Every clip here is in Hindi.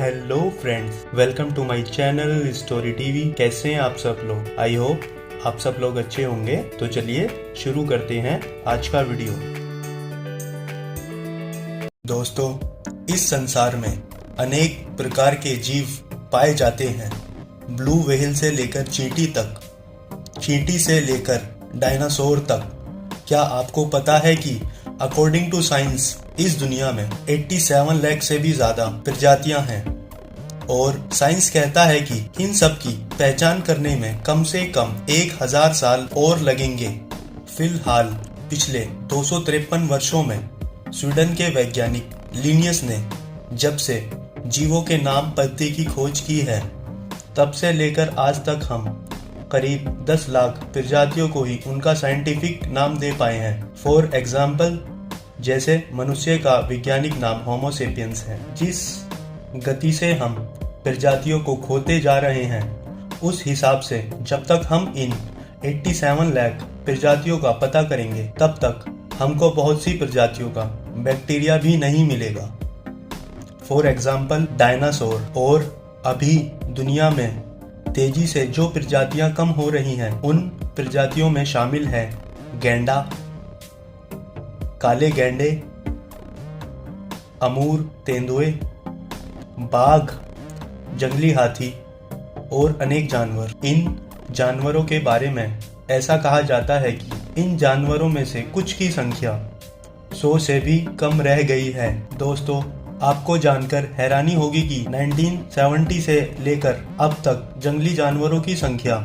Hello friends, welcome to my channel story TV. कैसे हैं आप सब लोग? आई होप आप सब लोग अच्छे होंगे। तो चलिए शुरू करते हैं आज का वीडियो। दोस्तों, इस संसार में अनेक प्रकार के जीव पाए जाते हैं। ब्लू व्हेल से लेकर चींटी तक, चींटी से लेकर डायनासोर तक। क्या आपको पता है कि अकॉर्डिंग टू साइंस इस दुनिया में 87 लाख से भी ज्यादा प्रजातियां हैं और साइंस कहता है कि इन सब की पहचान करने में कम से कम 1000 साल और लगेंगे। फिलहाल पिछले 253 वर्षों में स्वीडन के वैज्ञानिक लिनियस ने जब से जीवों के नाम पत्ती की खोज की है, तब से लेकर आज तक हम करीब 10 लाख प्रजातियों को ही उनका साइंटिफिक नाम दे पाए हैं। फॉर एग्जाम्पल, जैसे मनुष्य का वैज्ञानिक नाम होमो सेपियंस है। जिस गति से हम प्रजातियों को खोते जा रहे हैं, उस हिसाब से जब तक हम इन 87 लाख प्रजातियों का पता करेंगे, तब तक हमको बहुत सी प्रजातियों का बैक्टीरिया भी नहीं मिलेगा। For example dinosaur. और अभी दुनिया में तेजी से जो प्रजातियां कम हो रही हैं, उन प्रजातियों में शामिल है गैंडा, काले गैंडे, अमूर, तेंदुए, बाघ, जंगली हाथी और अनेक जानवर। इन जानवरों के बारे में ऐसा कहा जाता है कि इन जानवरों में से कुछ की संख्या 100 से भी कम रह गई है। दोस्तों, आपको जानकर हैरानी होगी कि 1970 से लेकर अब तक जंगली जानवरों की संख्या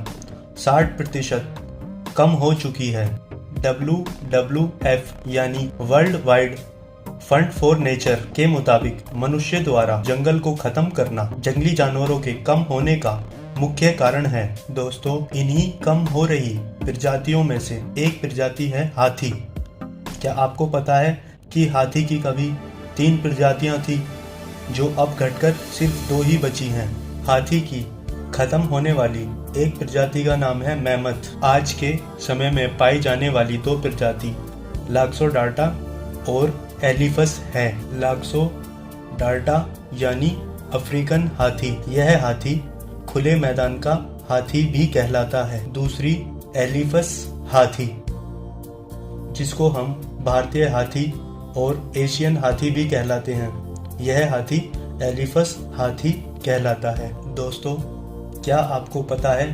60% कम हो चुकी है। WWF यानी world wide fund for nature के मुताबिक मनुष्य द्वारा जंगल को खत्म करना जंगली जानवरों के कम होने का मुख्य कारण है। दोस्तों, इन्हीं कम हो रही प्रजातियों में से एक प्रजाति है हाथी। क्या आपको पता है कि हाथी की कभी 3 प्रजातियां थी, जो अब घटकर सिर्फ 2 ही बची हैं। हाथी की खत्म होने वाली एक प्रजाति का नाम है मैमथ। आज के समय में पाई जाने वाली 2 प्रजाति लाक्सोडार्टा और एलिफस है। लाक्सोडार्टा यानी अफ्रीकन हाथी। यह हाथी खुले मैदान का हाथी भी कहलाता है। दूसरी एलिफस हाथी, जिसको हम भारतीय हाथी और एशियन हाथी भी कहलाते हैं। यह हाथी एलिफस हाथी कहलाता है। दोस्तों, क्या आपको पता है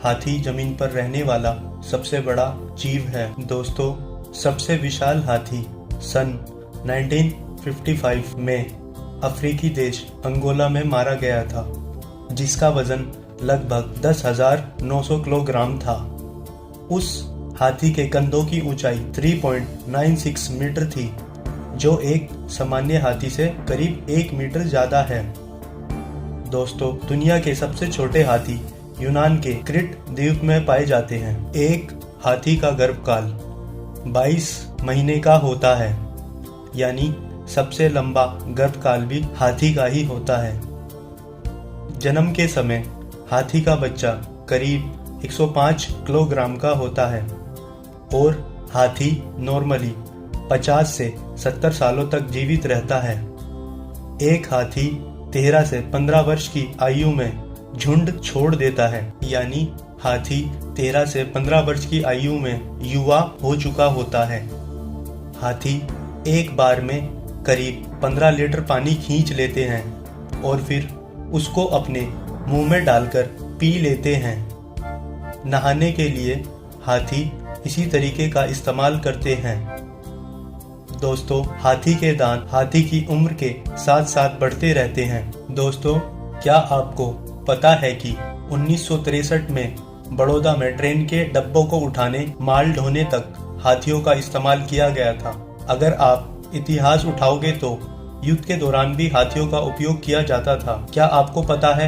हाथी जमीन पर रहने वाला सबसे बड़ा जीव है? दोस्तों, सबसे विशाल हाथी सन 1955 में अफ्रीकी देश अंगोला में मारा गया था, जिसका वजन लगभग 10,900 किलोग्राम था। उस हाथी के कंधों की ऊंचाई 3.96 मीटर थी, जो एक सामान्य हाथी से करीब 1 मीटर ज्यादा है। दोस्तों, दुनिया के सबसे छोटे हाथी यूनान के क्रीट द्वीप में पाए जाते हैं। एक हाथी का गर्भकाल 22 महीने का होता है, यानी सबसे लंबा गर्भकाल भी हाथी का ही होता है। जन्म के समय हाथी का बच्चा करीब 105 किलोग्राम का होता है और हाथी नॉर्मली 50 से 70 सालों तक जीवित रहता है। एक हाथी 13 से 15 वर्ष की आयु में झुंड छोड़ देता है, यानी हाथी 13 से 15 वर्ष की आयु में युवा हो चुका होता है। हाथी एक बार में करीब 15 लीटर पानी खींच लेते हैं और फिर उसको अपने मुंह में डालकर पी लेते हैं। नहाने के लिए हाथी इसी तरीके का इस्तेमाल करते हैं। दोस्तों, हाथी के दांत हाथी की उम्र के साथ साथ बढ़ते रहते हैं। दोस्तों, क्या आपको पता है कि 1963 में बड़ौदा में ट्रेन के डब्बों को उठाने, माल ढोने तक हाथियों का इस्तेमाल किया गया था। अगर आप इतिहास उठाओगे तो युद्ध के दौरान भी हाथियों का उपयोग किया जाता था। क्या आपको पता है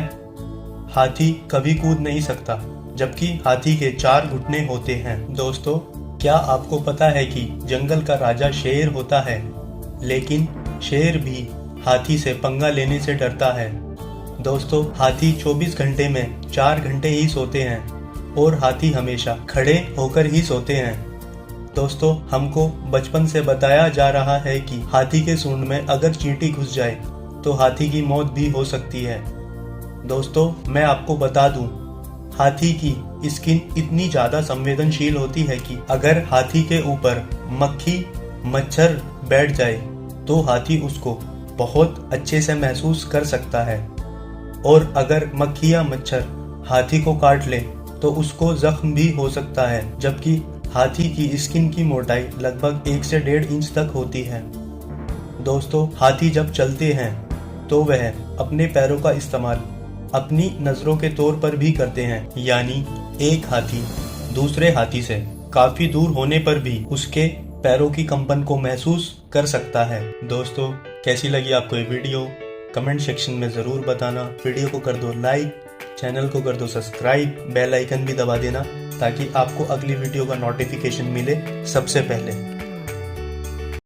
हाथी कभी कूद नहीं सकता, जबकि हाथी के 4 घुटने होते हैं। दोस्तों, क्या आपको पता है कि जंगल का राजा शेर होता है, लेकिन शेर भी हाथी से पंगा लेने से डरता है। दोस्तों, हाथी 24 घंटे में 4 घंटे ही सोते हैं और हाथी हमेशा खड़े होकर ही सोते हैं। दोस्तों, हमको बचपन से बताया जा रहा है कि हाथी के सूंड में अगर चींटी घुस जाए तो हाथी की मौत भी हो सकती है। दोस्तों, मैं आपको बता दूं, हाथी की स्किन इतनी ज़्यादा संवेदनशील होती है कि अगर हाथी के ऊपर मक्खी मच्छर बैठ जाए तो हाथी उसको बहुत अच्छे से महसूस कर सकता है, और अगर मक्खी या मच्छर हाथी को काट ले तो उसको जख्म भी हो सकता है। जबकि हाथी की स्किन की मोटाई लगभग 1 से 1.5 इंच तक होती है। दोस्तों, हाथी जब चलते हैं तो वह अपने पैरों का इस्तेमाल अपनी नज़रों के तौर पर भी करते हैं, यानी एक हाथी दूसरे हाथी से काफ़ी दूर होने पर भी उसके पैरों की कंपन को महसूस कर सकता है। दोस्तों, कैसी लगी आपको ये वीडियो? कमेंट सेक्शन में ज़रूर बताना। वीडियो को कर दो लाइक, चैनल को कर दो सब्सक्राइब, बेल आइकन भी दबा देना ताकि आपको अगली वीडियो का नोटिफिकेशन मिले सबसे पहले।